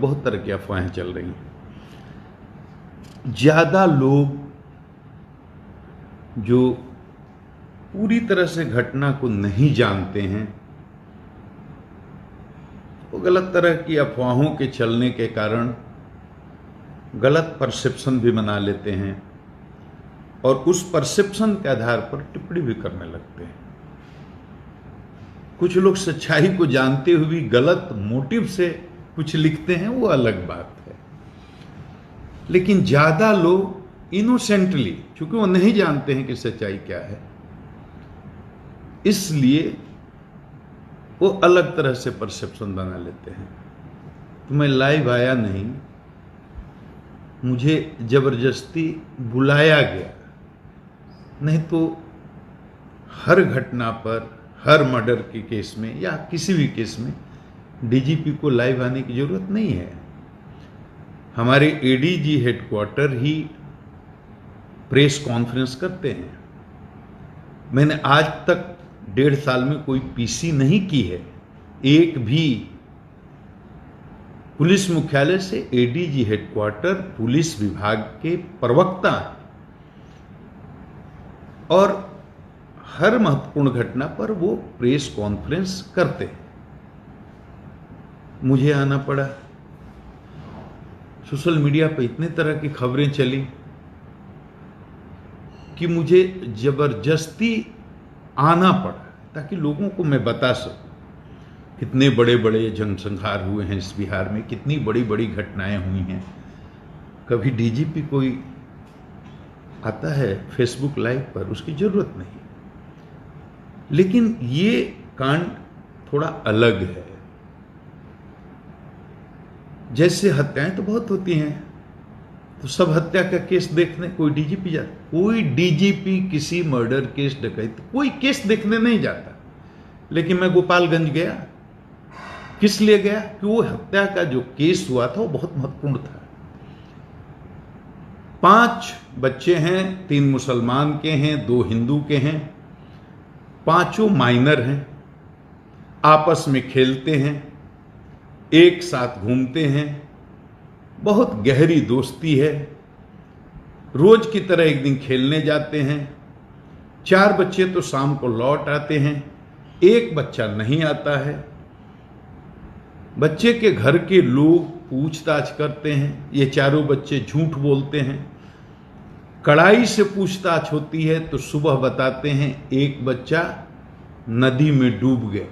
बहुत तरह की अफवाहें चल रही हैं। ज़्यादा लोग जो पूरी तरह से घटना को नहीं जानते हैं, वो गलत तरह की अफवाहों के चलने के कारण गलत परसेप्शन भी बना लेते हैं और उस परसेप्शन के आधार पर टिप्पणी भी करने लगते हैं। कुछ लोग सच्चाई को जानते हुए भी गलत मोटिव से कुछ लिखते हैं, वो अलग बात है। लेकिन ज़्यादा लोग इनोसेंटली, क्योंकि वो नहीं जानते हैं कि सच्चाई क्या है, इसलिए वो अलग तरह से परसेप्शन बना लेते हैं। तो मैं लाइव आया नहीं, मुझे जबरदस्ती बुलाया गया, नहीं तो हर घटना पर, हर मर्डर के केस में या किसी भी केस में डीजीपी को लाइव आने की जरूरत नहीं है। हमारे एडीजी हेडक्वार्टर ही प्रेस कॉन्फ्रेंस करते हैं। मैंने आज तक 1.5 साल में कोई पीसी नहीं की है। एक भी पुलिस मुख्यालय से एडीजी हेडक्वार्टर पुलिस विभाग के प्रवक्ता हैं और हर महत्वपूर्ण घटना पर वो प्रेस कॉन्फ्रेंस करते हैं। मुझे आना पड़ा। सोशल मीडिया पर इतने तरह की खबरें चली कि मुझे जबरदस्ती आना पड़ा ताकि लोगों को मैं बता सकूं कितने बड़े बड़े जनसंहार हुए हैं इस बिहार में, कितनी बड़ी बड़ी घटनाएं हुई हैं। कभी डीजीपी कोई आता है फेसबुक लाइव पर, उसकी जरूरत नहीं। लेकिन ये कांड थोड़ा अलग है। जैसे हत्याएं तो बहुत होती हैं, तो सब हत्या का केस देखने कोई डीजीपी जाता? कोई डीजीपी किसी मर्डर केस, डकैती, कोई केस देखने नहीं जाता। लेकिन मैं गोपालगंज गया। किस लिए गया? कि वो हत्या का जो केस हुआ था वो बहुत महत्वपूर्ण था। 5 बच्चे हैं, 3 मुसलमान के हैं, 2 हिंदू के हैं, 5 माइनर हैं, आपस में खेलते हैं, एक साथ घूमते हैं, बहुत गहरी दोस्ती है, रोज की तरह एक दिन खेलने जाते हैं। 4 बच्चे तो शाम को लौट आते हैं, एक बच्चा नहीं आता है। बच्चे के घर के लोग पूछताछ करते हैं, ये चारों बच्चे झूठ बोलते हैं। कड़ाई से पूछताछ होती है तो सुबह बताते हैं एक बच्चा नदी में डूब गया।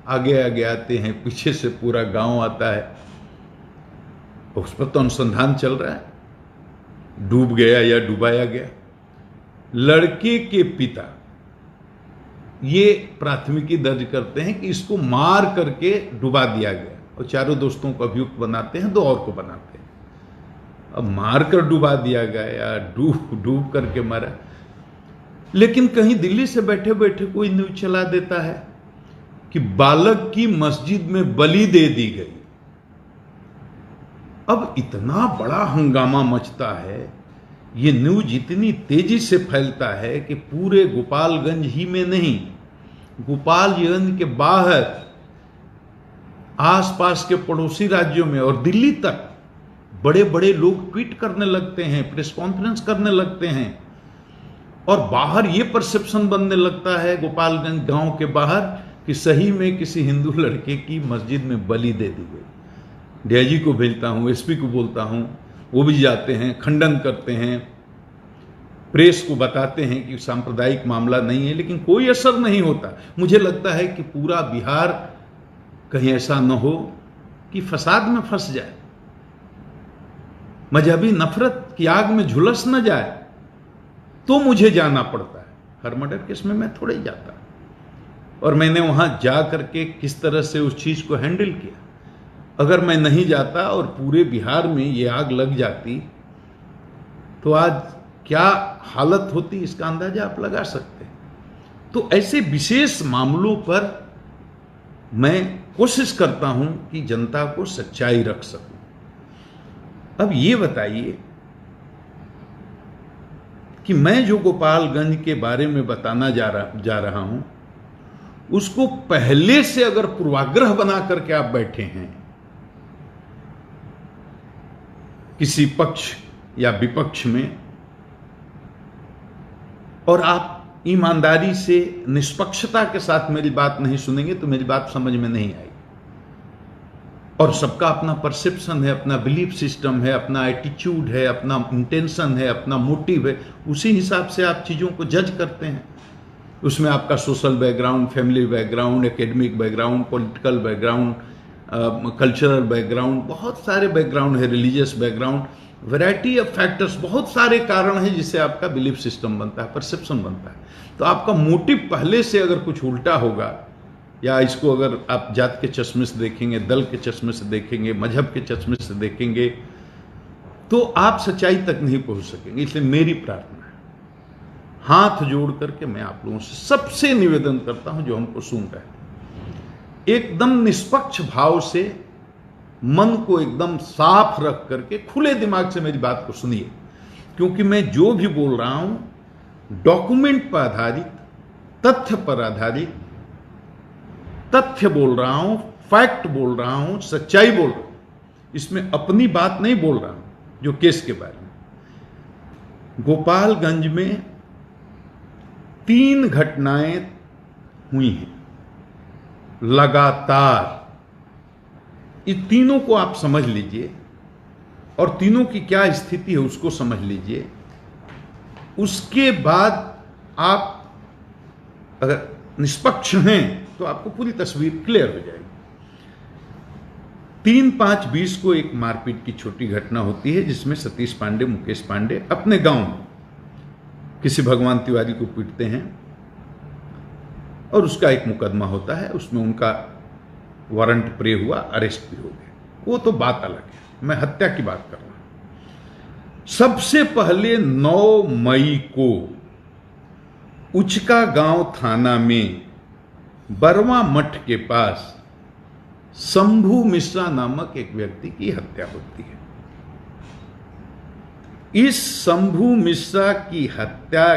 आगे आगे आते हैं, पीछे से पूरा गांव आता है, उस पर तो अनुसंधान चल रहा है, डूब गया या डुबाया गया। लड़के के पिता ये प्राथमिकी दर्ज करते हैं कि इसको मार करके डुबा दिया गया, और चारों दोस्तों को अभियुक्त बनाते हैं, 2 और को बनाते हैं। अब मार कर डुबा दिया गया या डूब करके मारा। लेकिन कहीं दिल्ली से बैठे बैठे कोई न्यूज चला देता है कि बालक की मस्जिद में बलि दे दी गई। अब इतना बड़ा हंगामा मचता है, ये न्यूज इतनी तेजी से फैलता है कि पूरे गोपालगंज ही में नहीं, गोपालगंज के बाहर आसपास के पड़ोसी राज्यों में और दिल्ली तक बड़े बड़े लोग ट्वीट करने लगते हैं, प्रेस कॉन्फ्रेंस करने लगते हैं, और बाहर ये परसेप्शन बनने लगता है गोपालगंज गांव के बाहर कि सही में किसी हिंदू लड़के की मस्जिद में बलि दे दी गई। डीआईजी को भेजता हूं, एसपी को बोलता हूं, वो भी जाते हैं, खंडन करते हैं, प्रेस को बताते हैं कि सांप्रदायिक मामला नहीं है, लेकिन कोई असर नहीं होता। मुझे लगता है कि पूरा बिहार कहीं ऐसा न हो कि फसाद में फंस जाए, मजहबी नफरत की आग में झुलस न जाए, तो मुझे जाना पड़ता है। हर मर्डर केस में मैं थोड़े ही जाता, और मैंने वहां जा करके किस तरह से उस चीज को हैंडल किया। अगर मैं नहीं जाता और पूरे बिहार में ये आग लग जाती तो आज क्या हालत होती, इसका अंदाजा आप लगा सकते हैं। तो ऐसे विशेष मामलों पर मैं कोशिश करता हूं कि जनता को सच्चाई रख सकूं। अब ये बताइए कि मैं जो गोपालगंज के बारे में बताना जा रहा हूं, उसको पहले से अगर पूर्वाग्रह बना करके आप बैठे हैं किसी पक्ष या विपक्ष में, और आप ईमानदारी से निष्पक्षता के साथ मेरी बात नहीं सुनेंगे तो मेरी बात समझ में नहीं आएगी। और सबका अपना परसेप्शन है, अपना बिलीफ सिस्टम है, अपना एटीट्यूड है, अपना इंटेंशन है, अपना मोटिव है, उसी हिसाब से आप चीज़ों को जज करते हैं। उसमें आपका social background, family background, academic background, political background, cultural background, बहुत सारे बैकग्राउंड है, religious background, variety of factors, बहुत सारे कारण हैं जिससे आपका बिलीफ सिस्टम बनता है, परसेप्शन बनता है। तो आपका मोटिव पहले से अगर कुछ उल्टा होगा, या इसको अगर आप जात के चश्मे से देखेंगे, दल के चश्मे से देखेंगे, मजहब के चश्मे से देखेंगे, तो आप सच्चाई तक नहीं पहुंच सकेंगे। इसलिए मेरी प्रार्थना है, हाथ जोड़ करके मैं आप लोगों से सबसे निवेदन करता हूं जो हमको सुन रहे हैं, एकदम निष्पक्ष भाव से, मन को एकदम साफ रख करके खुले दिमाग से मेरी बात को सुनिए। क्योंकि मैं जो भी बोल रहा हूं डॉक्यूमेंट पर आधारित, तथ्य पर आधारित, तथ्य बोल रहा हूं, फैक्ट बोल रहा हूं, सच्चाई बोल रहा हूं। इसमें अपनी बात नहीं बोल रहा हूं। जो केस के बारे में, गोपालगंज में 3 घटनाएं हुई हैं लगातार। ये तीनों को आप समझ लीजिए और तीनों की क्या स्थिति है उसको समझ लीजिए। उसके बाद आप अगर निष्पक्ष हैं तो आपको पूरी तस्वीर क्लियर हो जाएगी। 3/5/20 को एक मारपीट की छोटी घटना होती है जिसमें सतीश पांडे, मुकेश पांडे अपने गांव में किसी भगवान तिवारी को पीटते हैं और उसका एक मुकदमा होता है। उसमें उनका वारंट प्रे हुआ, अरेस्ट भी हो गए, वो तो बात अलग है। मैं हत्या की बात कर रहा हूं। सबसे पहले 9 मई को उचका गांव थाना में बरवा मठ के पास शंभू मिश्रा नामक एक व्यक्ति की हत्या होती है। इस शंभू मिश्रा की हत्या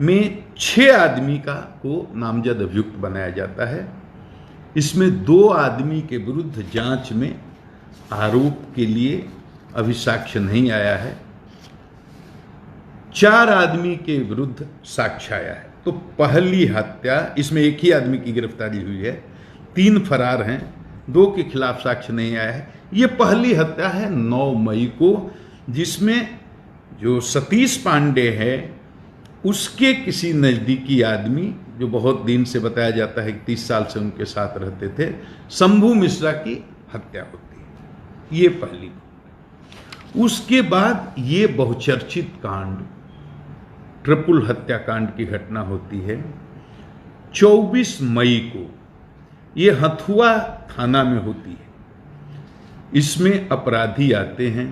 में 6 आदमी को नामजद अभियुक्त बनाया जाता है। इसमें 2 आदमी के विरुद्ध जांच में आरोप के लिए अभी साक्ष्य नहीं आया है। 4 आदमी के विरुद्ध साक्ष्य आया है। तो पहली हत्या, इसमें एक ही आदमी की गिरफ्तारी हुई है, 3 फरार हैं, 2 के खिलाफ साक्ष्य नहीं आया है। यह पहली हत्या है 9 मई को, जिसमें जो सतीश पांडे है उसके किसी नजदीकी आदमी, जो बहुत दिन से बताया जाता है कि 30 साल से उनके साथ रहते थे, शंभू मिश्रा की हत्या होती है। ये पहली। उसके बाद ये बहुचर्चित कांड, ट्रिपल हत्याकांड की घटना होती है 24 मई को। ये हथुआ थाना में होती है। इसमें अपराधी आते हैं।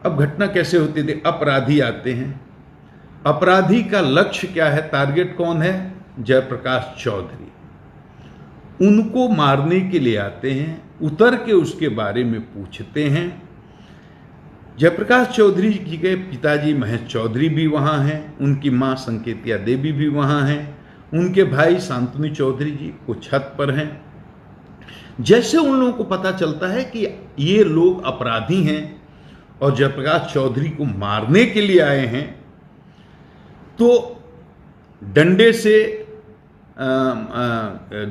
अब घटना कैसे होती थी? अपराधी आते हैं। अपराधी का लक्ष्य क्या है? टारगेट कौन है? जयप्रकाश चौधरी। उनको मारने के लिए आते हैं। उतर के उसके बारे में पूछते हैं। जयप्रकाश चौधरी जी के पिताजी महेश चौधरी भी वहाँ हैं, उनकी माँ संकेतिया देवी भी वहाँ हैं, उनके भाई शांतनु चौधरी जी को छत पर हैं। जैसे उन लोगों को पता चलता है कि ये लोग अपराधी हैं और जयप्रकाश चौधरी को मारने के लिए आए हैं, तो डंडे से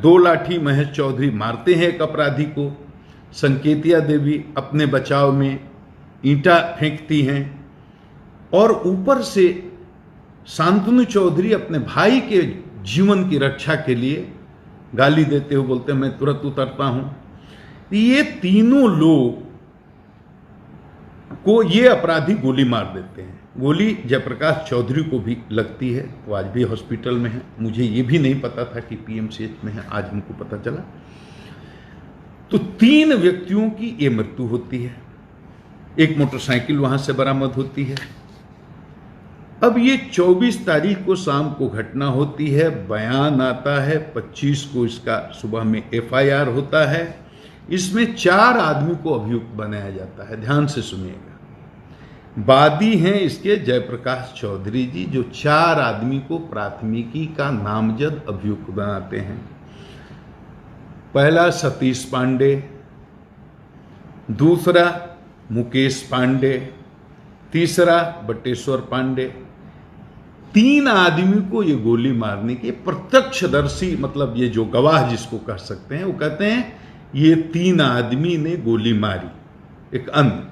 2 लाठी महेश चौधरी मारते हैं एक अपराधी को। संकेतिया देवी अपने बचाव में ईंटा फेंकती हैं और ऊपर से शांतनु चौधरी अपने भाई के जीवन की रक्षा के लिए गाली देते हुए बोलते हैं मैं तुरंत उतरता हूं। ये तीनों लोग को ये अपराधी गोली मार देते हैं। गोली जयप्रकाश चौधरी को भी लगती है, वो आज भी हॉस्पिटल में है। मुझे ये भी नहीं पता था कि पीएमसीएच में है, आज हमको पता चला। तो 3 व्यक्तियों की ये मृत्यु होती है। एक मोटरसाइकिल वहां से बरामद होती है। अब ये 24 तारीख को शाम को घटना होती है, बयान आता है। 25 को इसका सुबह में एफआईआर होता है। इसमें 4 आदमी को अभियुक्त बनाया जाता है। ध्यान से सुनिएगा। वादी हैं इसके जयप्रकाश चौधरी जी, जो 4 आदमी को प्राथमिकी का नामजद अभियुक्त बनाते हैं। पहला सतीश पांडे, दूसरा मुकेश पांडे, तीसरा बटेश्वर पांडे। 3 आदमी को ये गोली मारने के प्रत्यक्षदर्शी, मतलब ये जो गवाह जिसको कह सकते हैं, वो कहते हैं ये 3 आदमी ने गोली मारी। एक अन्य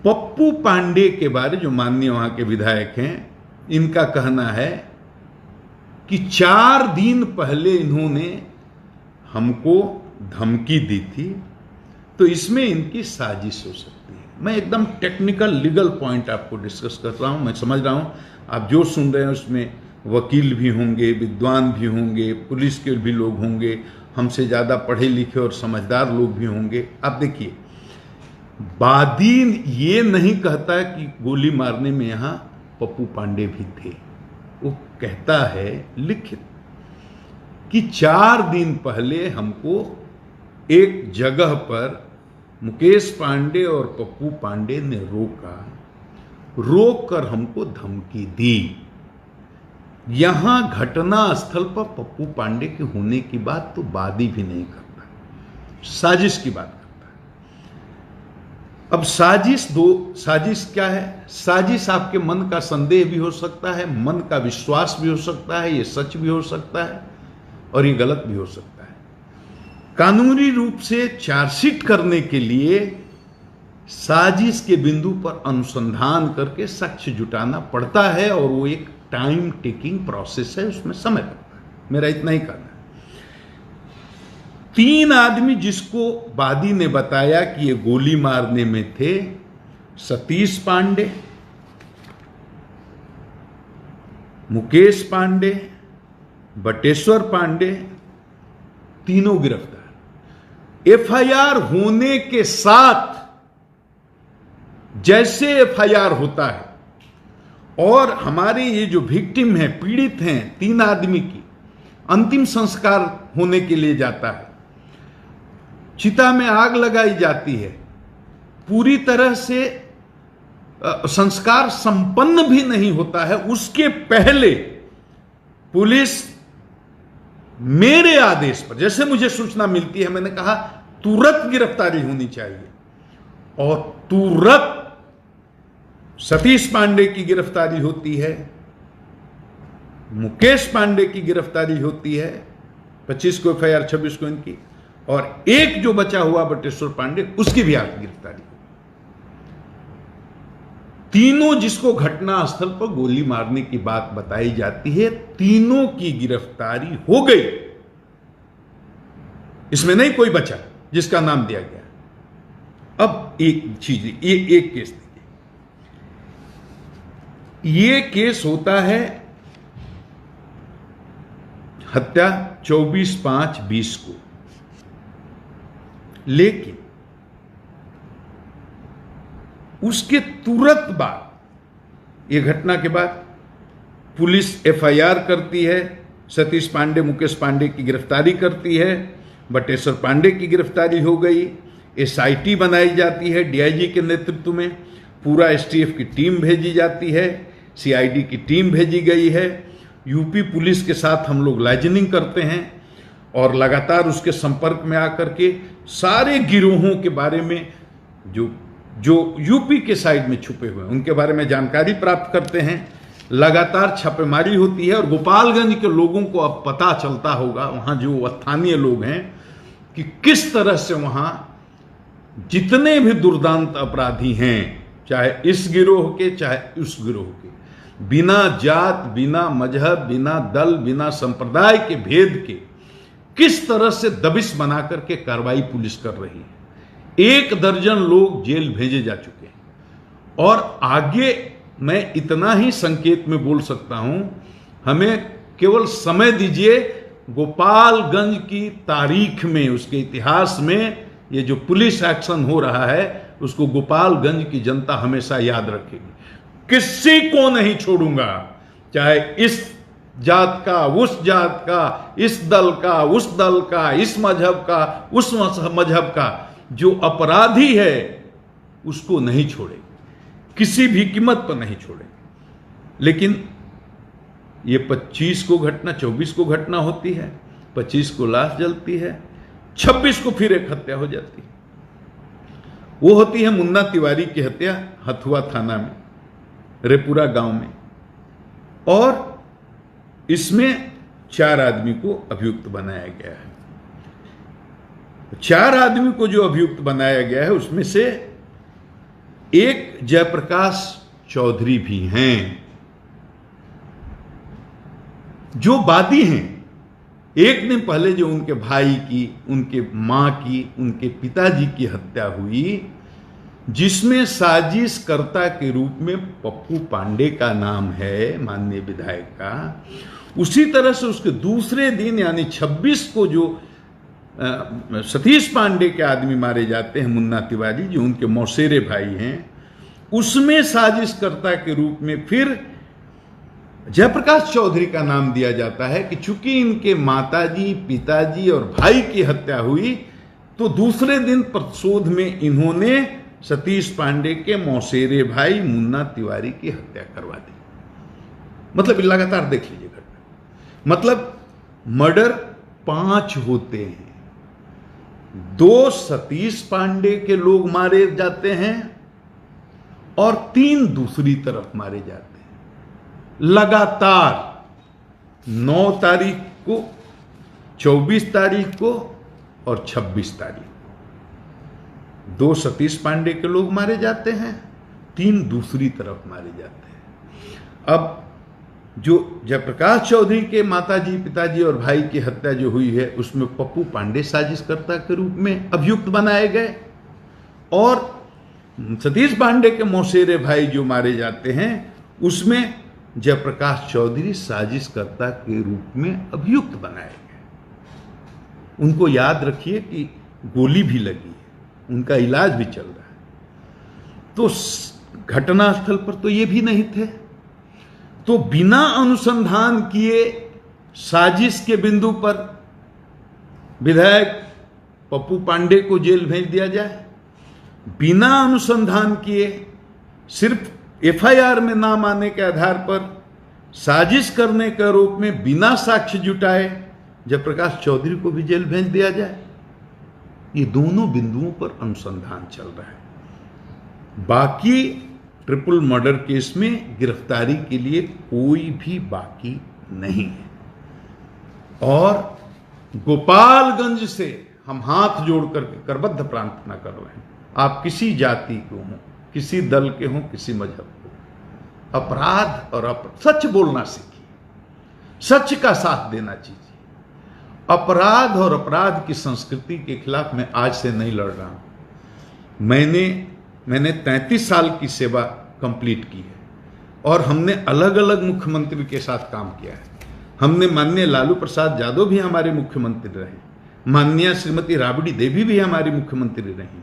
पप्पू पांडे के बारे, जो माननीय वहां के विधायक हैं, इनका कहना है कि 4 दिन पहले इन्होंने हमको धमकी दी थी, तो इसमें इनकी साजिश हो सकती है। मैं एकदम टेक्निकल लीगल पॉइंट आपको डिस्कस कर रहा हूं। मैं समझ रहा हूं आप जो सुन रहे हैं उसमें वकील भी होंगे, विद्वान भी होंगे, पुलिस के भी लोग होंगे, हमसे ज़्यादा पढ़े लिखे और समझदार लोग भी होंगे। आप देखिए, वादी ये नहीं कहता कि गोली मारने में यहाँ पप्पू पांडे भी थे। वो कहता है लिखित कि 4 दिन पहले हमको एक जगह पर मुकेश पांडे और पप्पू पांडे ने रोक कर हमको धमकी दी। यहां घटना स्थल पर पप्पू पांडे के होने की बात तो वादी भी नहीं करता, साजिश की बात करता है। अब साजिश क्या है? साजिश आपके मन का संदेह भी हो सकता है, मन का विश्वास भी हो सकता है, ये सच भी हो सकता है और ये गलत भी हो सकता है। कानूनी रूप से चार्जशीट करने के लिए साजिश के बिंदु पर अनुसंधान करके साक्ष्य जुटाना पड़ता है और वो एक टाइम टेकिंग प्रोसेस है, उसमें समय लगता है। मेरा इतना ही कहना है। 3 आदमी जिसको वादी ने बताया कि ये गोली मारने में थे, सतीश पांडे, मुकेश पांडे, बटेश्वर पांडे, तीनों गिरफ्तार। एफआईआर होने के साथ, जैसे एफआईआर होता है और हमारे ये जो विक्टिम है, पीड़ित हैं 3 आदमी की, अंतिम संस्कार होने के लिए जाता है, चिता में आग लगाई जाती है, पूरी तरह से संस्कार संपन्न भी नहीं होता है, उसके पहले पुलिस मेरे आदेश पर, जैसे मुझे सूचना मिलती है, मैंने कहा तुरंत गिरफ्तारी होनी चाहिए, और तुरंत सतीश पांडे की गिरफ्तारी होती है, मुकेश पांडे की गिरफ्तारी होती है, 25 को एफआईआर, 26 को इनकी, और एक जो बचा हुआ बटेश्वर पांडे, उसकी भी आज गिरफ्तारी। तीनों जिसको घटना स्थल पर गोली मारने की बात बताई जाती है, तीनों की गिरफ्तारी हो गई। इसमें नहीं कोई बचा जिसका नाम दिया गया। अब एक चीज, एक केस देखिए, ये केस होता है हत्या 24/5/20 को, लेकिन उसके तुरंत बाद, ये घटना के बाद पुलिस एफआईआर करती है, सतीश पांडे, मुकेश पांडे की गिरफ्तारी करती है, बटेश्वर पांडे की गिरफ्तारी हो गई, एसआईटी बनाई जाती है डीआईजी के नेतृत्व में, पूरा एसटीएफ की टीम भेजी जाती है, सीआईडी की टीम भेजी गई है, यूपी पुलिस के साथ हम लोग लाइजनिंग करते हैं और लगातार उसके संपर्क में आकर के सारे गिरोहों के बारे में जो यूपी के साइड में छुपे हुए हैं उनके बारे में जानकारी प्राप्त करते हैं। लगातार छापेमारी होती है और गोपालगंज के लोगों को अब पता चलता होगा, वहां जो स्थानीय लोग हैं, कि किस तरह से वहां जितने भी दुर्दांत अपराधी हैं, चाहे इस गिरोह के चाहे उस गिरोह के, बिना जात, बिना मजहब, बिना दल, बिना संप्रदाय के भेद के किस तरह से दबिश बना करके कार्रवाई पुलिस कर रही है। 1 दर्जन लोग जेल भेजे जा चुके हैं और आगे मैं इतना ही संकेत में बोल सकता हूं, हमें केवल समय दीजिए। गोपालगंज की तारीख में, उसके इतिहास में, ये जो पुलिस एक्शन हो रहा है उसको गोपालगंज की जनता हमेशा याद रखेगी। किसी को नहीं छोड़ूंगा, चाहे इस जात का, उस जात का, इस दल का, उस दल का, इस मजहब का, उस मजहब का, जो अपराधी है उसको नहीं छोड़ेगी, किसी भी कीमत पर नहीं छोड़ेगी। लेकिन ये 25 को घटना, 24 को घटना होती है, 25 को लाश जलती है, 26 को फिर एक हत्या हो जाती है। वो होती है मुन्ना तिवारी की हत्या हथुआ थाना में, रेपुरा गांव में, और इसमें 4 आदमी को अभियुक्त बनाया गया है। 4 आदमी को जो अभियुक्त बनाया गया है उसमें से एक जयप्रकाश चौधरी भी हैं जो वादी हैं। एक दिन पहले जो उनके भाई की, उनके मां की, उनके पिताजी की हत्या हुई, जिसमें साजिशकर्ता के रूप में पप्पू पांडे का नाम है, माननीय विधायक का, उसी तरह से उसके दूसरे दिन यानी 26 को जो सतीश पांडे के आदमी मारे जाते हैं, मुन्ना तिवारी, जो उनके मौसेरे भाई हैं, उसमें साजिशकर्ता के रूप में फिर जयप्रकाश चौधरी का नाम दिया जाता है कि चूंकि इनके माताजी, पिताजी और भाई की हत्या हुई तो दूसरे दिन प्रतिशोध में इन्होंने सतीश पांडे के मौसेरे भाई मुन्ना तिवारी की हत्या करवा दी। मतलब लगातार देख लीजिए घटना, मतलब मर्डर 5 होते हैं, 2 सतीश पांडे के लोग मारे जाते हैं और 3 दूसरी तरफ मारे जाते हैं। लगातार 9 तारीख को, 24 तारीख को और 26 तारीख, 2 सतीश पांडे के लोग मारे जाते हैं, 3 दूसरी तरफ मारे जाते हैं। अब जो जयप्रकाश चौधरी के माताजी, पिताजी और भाई की हत्या जो हुई है उसमें पप्पू पांडे साजिशकर्ता के रूप में अभियुक्त बनाए गए, और सतीश पांडे के मौसेरे भाई जो मारे जाते हैं उसमें जयप्रकाश चौधरी साजिशकर्ता के रूप में अभियुक्त बनाए गए। उनको याद रखिए कि गोली भी लगी है, उनका इलाज भी चल रहा है। तो घटनास्थल पर तो ये भी नहीं थे, तो बिना अनुसंधान किए साजिश के बिंदु पर विधायक पप्पू पांडे को जेल भेज दिया जाए, बिना अनुसंधान किए सिर्फ एफआईआर में नाम आने के आधार पर साजिश करने के आरोप में बिना साक्ष्य जुटाए जयप्रकाश चौधरी को भी जेल भेज दिया जाए। ये दोनों बिंदुओं पर अनुसंधान चल रहा है। बाकी ट्रिपल मर्डर केस में गिरफ्तारी के लिए कोई भी बाकी नहीं है, और गोपालगंज से हम हाथ जोड़कर करबद्ध प्रार्थना कर रहे हैं, आप किसी जाति को हों, किसी दल के हों, किसी मजहब को, अपराध और सच बोलना सीखिए, सच का साथ देना चाहिए। अपराध और अपराध की संस्कृति के खिलाफ मैं आज से नहीं लड़ रहा हूं। मैंने 33 साल की सेवा कंप्लीट की है, और हमने अलग अलग मुख्यमंत्री के साथ काम किया है। हमने माननीय लालू प्रसाद यादव भी हमारे मुख्यमंत्री रहे, माननीय श्रीमती राबड़ी देवी भी हमारी मुख्यमंत्री रही,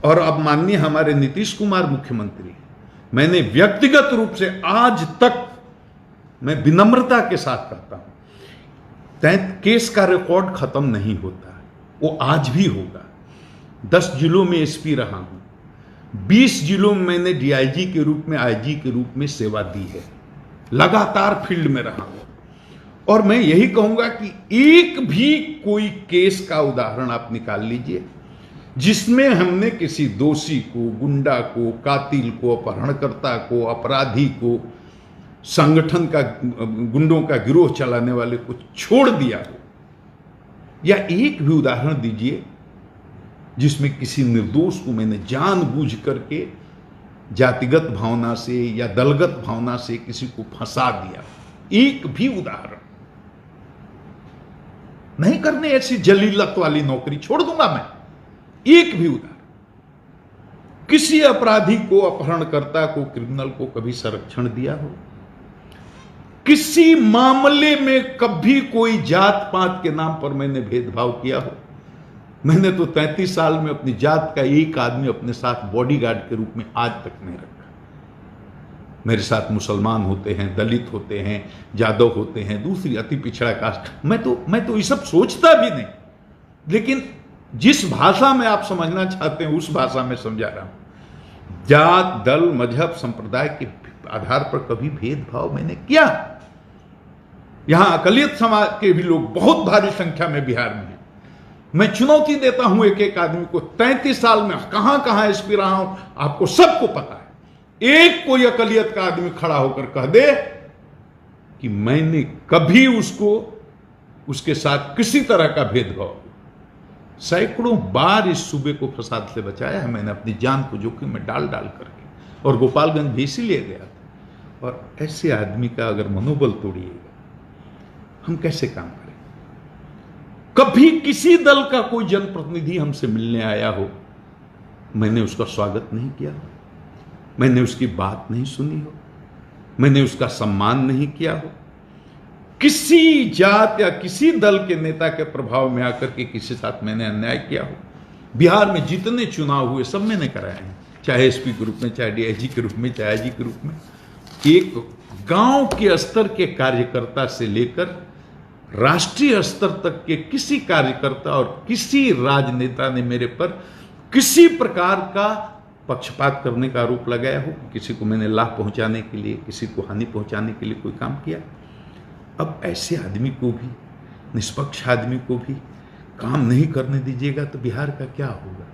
और अब माननीय हमारे नीतीश कुमार मुख्यमंत्री। मैंने व्यक्तिगत रूप से आज तक, मैं विनम्रता के साथ कहता हूं, केस का रिकॉर्ड खत्म नहीं होता, वो आज भी होगा। 10 जिलों में एसपी रहा हूं, 20 जिलों में मैंने डीआईजी के रूप में, आईजी के रूप में सेवा दी है, लगातार फील्ड में रहा हूं। और मैं यही कहूंगा कि एक भी कोई केस का उदाहरण आप निकाल लीजिए जिसमें हमने किसी दोषी को, गुंडा को, कातिल को, अपहरणकर्ता को, अपराधी को, संगठन का, गुंडों का गिरोह चलाने वाले को छोड़ दिया हो, या एक भी उदाहरण दीजिए जिसमें किसी निर्दोष को मैंने जानबूझ करके जातिगत भावना से या दलगत भावना से किसी को फंसा दिया। एक भी उदाहरण नहीं करने, ऐसी जलीलत वाली नौकरी छोड़ दूंगा मैं। एक भी उदाहरण, किसी अपराधी को, अपहरणकर्ता को, क्रिमिनल को कभी संरक्षण दिया हो, किसी मामले में कभी कोई जात पात के नाम पर मैंने भेदभाव किया हो? मैंने तो 33 साल में अपनी जात का एक आदमी अपने साथ बॉडीगार्ड के रूप में आज तक नहीं रखा। मेरे साथ मुसलमान होते हैं, दलित होते हैं, यादव होते हैं, दूसरी अति पिछड़ा कास्ट, मैं तो ये सब सोचता भी नहीं। लेकिन जिस भाषा में आप समझना चाहते हैं उस भाषा में समझा रहा हूं। जात, दल, मजहब, संप्रदाय के आधार पर कभी भेदभाव मैंने किया? यहां अकलियत समाज के भी लोग बहुत भारी संख्या में बिहार में हैं। मैं चुनौती देता हूं एक एक आदमी को, 33 साल में कहां कहां एसपी रहा हूं, आपको सबको पता है। एक कोई अकलियत का आदमी खड़ा होकर कह दे कि मैंने कभी उसको उसके साथ किसी तरह का भेदभाव, सैकड़ों बार इस सूबे को फसाद से बचाया है मैंने अपनी जान को जोखिम में डाल डाल करके, और गोपालगंज भी इसीलिए गया था। और ऐसे आदमी का अगर मनोबल तोड़िएगा, हम कैसे काम करें? कभी किसी दल का कोई जनप्रतिनिधि हमसे मिलने आया हो, मैंने उसका स्वागत नहीं किया, मैंने उसकी बात नहीं सुनी हो, मैंने उसका सम्मान नहीं किया हो। किसी जात या किसी दल के नेता के प्रभाव में आकर के किसी साथ मैंने अन्याय किया हो, बिहार में जितने चुनाव हुए सब मैंने कराए हैं, चाहे एसपी के रूप में, चाहे डीआईजी के रूप में, चाहे आईजी के रूप में। एक गांव के स्तर के कार्यकर्ता से लेकर राष्ट्रीय स्तर तक के किसी कार्यकर्ता और किसी राजनेता ने मेरे पर किसी प्रकार का पक्षपात करने का आरोप लगाया हो, किसी को मैंने लाभ पहुंचाने के लिए, किसी को हानि पहुंचाने के लिए कोई काम किया। अब ऐसे आदमी को भी, निष्पक्ष आदमी को भी काम नहीं करने दीजिएगा तो बिहार का क्या होगा?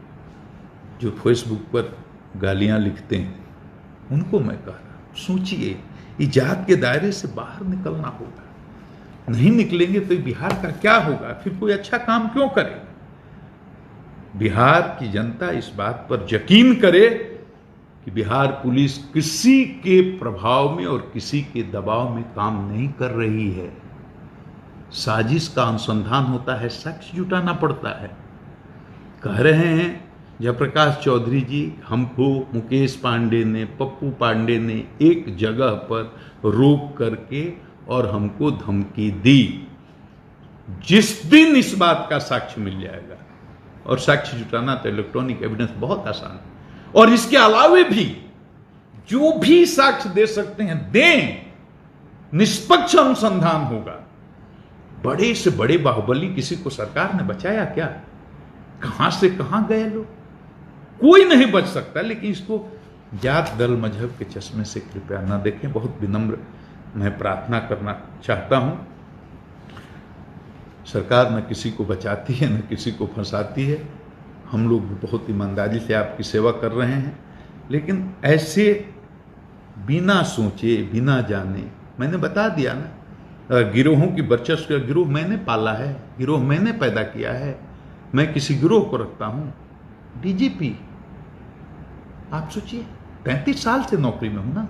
जो फेसबुक पर गालियां लिखते हैं उनको मैं कह रहा हूं, सोचिए, ये जात के दायरे से बाहर निकलना होगा। नहीं निकलेंगे तो बिहार का क्या होगा? फिर कोई अच्छा काम क्यों करेगा? बिहार की जनता इस बात पर यकीन करे कि बिहार पुलिस किसी के प्रभाव में और किसी के दबाव में काम नहीं कर रही है। साजिश का अनुसंधान होता है, साक्ष्य जुटाना पड़ता है। कह रहे हैं जयप्रकाश चौधरी जी, हमको मुकेश पांडे ने, पप्पू पांडे ने एक जगह पर रोक करके और हमको धमकी दी। जिस दिन इस बात का साक्ष्य मिल जाएगा, और साक्ष्य जुटाना तो इलेक्ट्रॉनिक एविडेंस बहुत आसान है, और इसके अलावे भी जो भी साक्ष्य दे सकते हैं दें, निष्पक्ष अनुसंधान होगा। बड़े से बड़े बाहुबली किसी को सरकार ने बचाया क्या? कहां से कहां गए लोग? कोई नहीं बच सकता। लेकिन इसको जात दल मजहब के चश्मे से कृपया ना देखें। बहुत विनम्र मैं प्रार्थना करना चाहता हूं। सरकार न किसी को बचाती है, न किसी को फंसाती है। हम लोग भी बहुत ईमानदारी से आपकी सेवा कर रहे हैं, लेकिन ऐसे बिना सोचे, बिना जाने, मैंने बता दिया ना, गिरोहों की वर्चस्व, गिरोह मैंने पाला है, गिरोह मैंने पैदा किया है, मैं किसी गिरोह को रखता हूं। डीजीपी, आप सोचिए, 35 साल से नौकरी में हूं ना,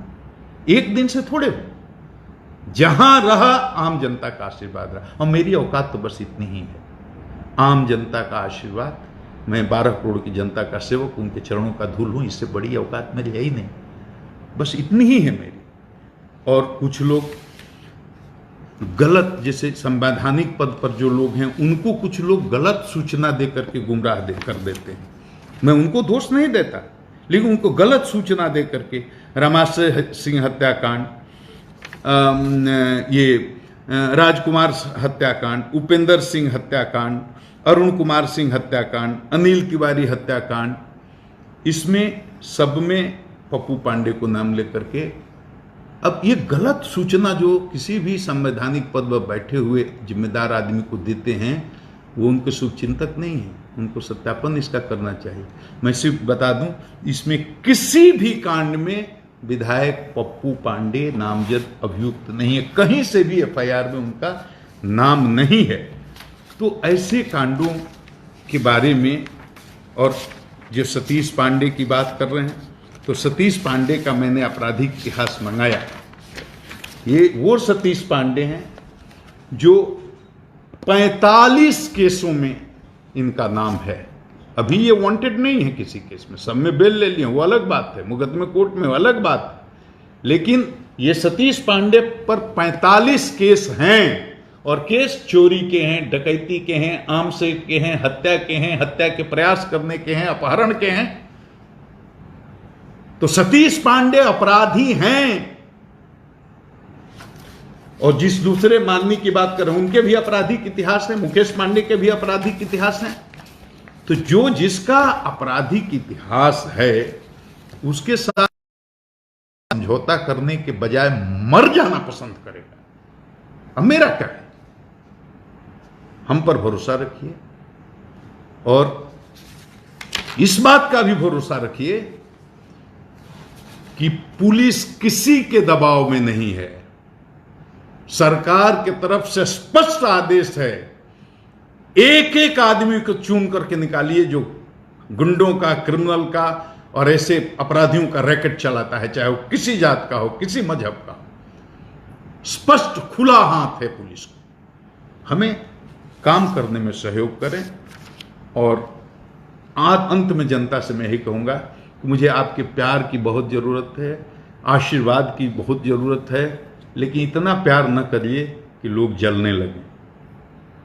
एक दिन से थोड़े हो। जहां रहा आम जनता का आशीर्वाद रहा, और मेरी औकात तो बस इतनी ही है, आम जनता का आशीर्वाद। मैं 12 करोड़ की जनता का सेवक, उनके चरणों का धूल हूं, इससे बड़ी औकात मेरी है ही नहीं, बस इतनी ही है मेरी। और कुछ लोग गलत, जैसे संवैधानिक पद पर जो लोग हैं, उनको कुछ लोग गलत सूचना दे करके गुमराह कर देते हैं। मैं उनको दोष नहीं देता, लेकिन उनको गलत सूचना दे करके रमाशय सिंह हत्याकांड, ये राजकुमार हत्याकांड, उपेंद्र सिंह हत्याकांड, अरुण कुमार सिंह हत्याकांड, अनिल तिवारी हत्याकांड, इसमें सब में पप्पू पांडे को नाम लेकर के, अब ये गलत सूचना जो किसी भी संवैधानिक पद पर बैठे हुए जिम्मेदार आदमी को देते हैं, वो उनके शुभचिंतक नहीं है। उनको सत्यापन इसका करना चाहिए। मैं सिर्फ बता दूं, इसमें किसी भी कांड में विधायक पप्पू पांडे नामजद अभियुक्त नहीं है, कहीं से भी एफआईआर में उनका नाम नहीं है। तो ऐसे कांडों के बारे में, और जो सतीश पांडे की बात कर रहे हैं, तो सतीश पांडे का मैंने आपराधिक इतिहास मंगाया। ये वो सतीश पांडे हैं जो 45 केसों में इनका नाम है। अभी ये वांटेड नहीं है किसी केस में, सब में बेल ले लिए, वो अलग बात है, मुकदमे कोर्ट में वो अलग बात है। लेकिन ये सतीश पांडे पर 45 केस हैं, और केस चोरी के हैं, डकैती के हैं, आमसे के हैं, हत्या के हैं, हत्या के प्रयास करने के हैं, अपहरण के हैं। तो सतीश पांडे अपराधी हैं। और जिस दूसरे माननीय की बात कर रहे हैं, उनके भी आपराधिक इतिहास है, मुकेश पांडे के भी आपराधिक इतिहास है। तो जो जिसका आपराधिक इतिहास है, उसके साथ समझौता करने के बजाय मर जाना पसंद करेगा। अब मेरा क्या है? हम पर भरोसा रखिए, और इस बात का भी भरोसा रखिए कि पुलिस किसी के दबाव में नहीं है। सरकार की तरफ से स्पष्ट आदेश है, एक एक आदमी को चुन करके निकालिए जो गुंडों का, क्रिमिनल का और ऐसे अपराधियों का रैकेट चलाता है, चाहे वो किसी जात का हो, किसी मजहब का। स्पष्ट खुला हाथ है पुलिस को। हमें काम करने में सहयोग करें। और आज अंत में जनता से मैं यही कहूँगा कि मुझे आपके प्यार की बहुत ज़रूरत है, आशीर्वाद की बहुत ज़रूरत है, लेकिन इतना प्यार न करिए कि लोग जलने लगें।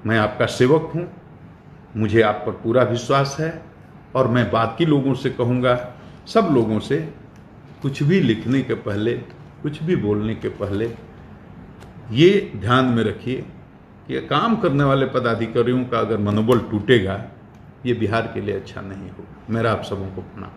मैं आपका सेवक हूँ, मुझे आप पर पूरा विश्वास है। और मैं बाकी लोगों से कहूँगा, सब लोगों से, कुछ भी लिखने के पहले, कुछ भी बोलने के पहले ये ध्यान में रखिए कि काम करने वाले पदाधिकारियों का अगर मनोबल टूटेगा, ये बिहार के लिए अच्छा नहीं होगा। मेरा आप सबों को प्रणाम।